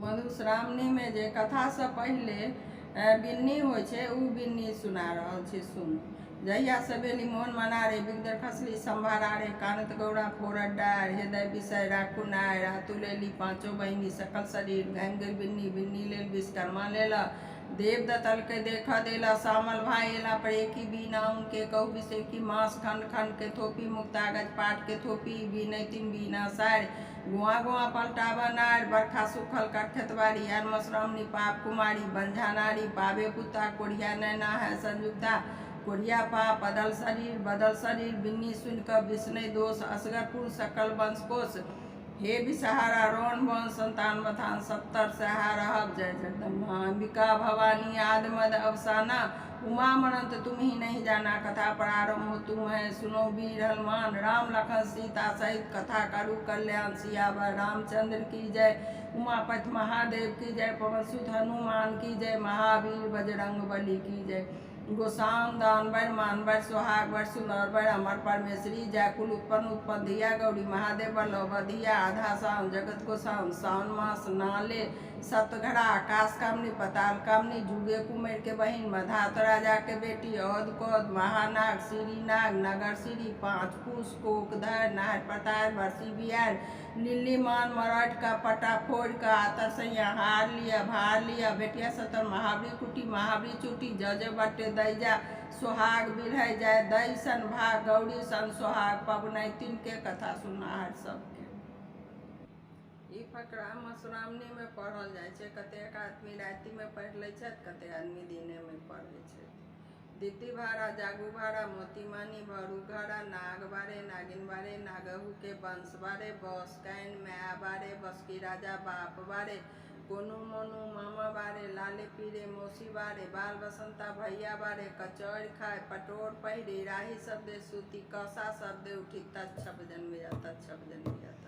मधुश्रावणी में जे कथा से पहले बिन्नी हो बिन्नी सुना रहा सुन। जहिया सवेली मोहन मना रे बिगदर खसली संभारा रे कानत गौड़ा फोरत डार हृदय विषय राखू नाय रातु लेली पांचों बहिनी सकल शरीर गंगल बिन्नी बिन्नी लेल विश्वकर्मा लेला देवदत्त के देखा देला सामल भाई एला पर एक ही बीना उनके कहू विषय की मांस खंड खंड के थोपी मुक्तागज पाट के थोपी बीन तीन बीना सार गुआ गुआ पलटावा नार बरखा सुखल कटखतवारी यार मसरामनी पाप कुमारी बंझा नारी पावे पुता कोढ़िया नैना है संयुक्ता कोढ़िया पाप बदल शरीर बिन्नी सुनकर विष्णु दोष असगरपुर सकल वंशकोश हे विषहारा रोण वंश संतान मथान 70 सहारा जय जगदम्बा अंबिका भवानी आदमद अवसाना उमा मनंत तुम ही नहीं जाना कथा प्रारंभ हो तुम है सुनो वीर हनुमान राम लखन सीता सहित कथा करु कल्याण सियावर रामचंद्र की जय उमापति महादेव की जय पवन सुत हनुमान की जय महावीर बजरंग बली की जय गोसाम दान बर मान बर सुहाग बर सुनर बर अमर परमेश्वरी जय कुल उत्पन्न धिया गौरी महादेव बल्लभ धिया आधा साम जगत गोसाम सावन मास नाले सतघड़ा आकाश कामनी पताल कामनी जुगे कुमेर के बहिन मधात राजा के बेटी औद कौद महानाग श्री नाग नगर श्री 5 पूस कोक धर नाहर पतार बरसी बिहार लिल्ली मान मराठ का पटा फोड़ का आतर सैया हार लिया भार लिया बेटिया सतर महावरी कुटी महावरी चुटी जज बटे दैजा सुहाग बिरह जाय दई सन भाग गौरी सन सुहाग पवनई तीन के कथा सुनार सबके ई फकरा मधुश्रावणी में पढ़ल जाय छै। कतेक आदमी राति में पढ़ ले छै, कते आदमी दिने में पढ़े छै। दीदी भाड़ा जागू भाड़ा मोती मानी भरू घड़ा नाग बारे नागिन बारे नागहू के वंश बारे बस कैन माया बारे बस की राजा बाप बारे कोनू मोनू मामा बारे लाले पीरे मौसी बारे बाल बसंता भैया बारे कचौड़ खाए पटोर पहिरे राही शब्द सूती कसा शब्द उठी तत्छप जन्म जाता छप जन्म जाता।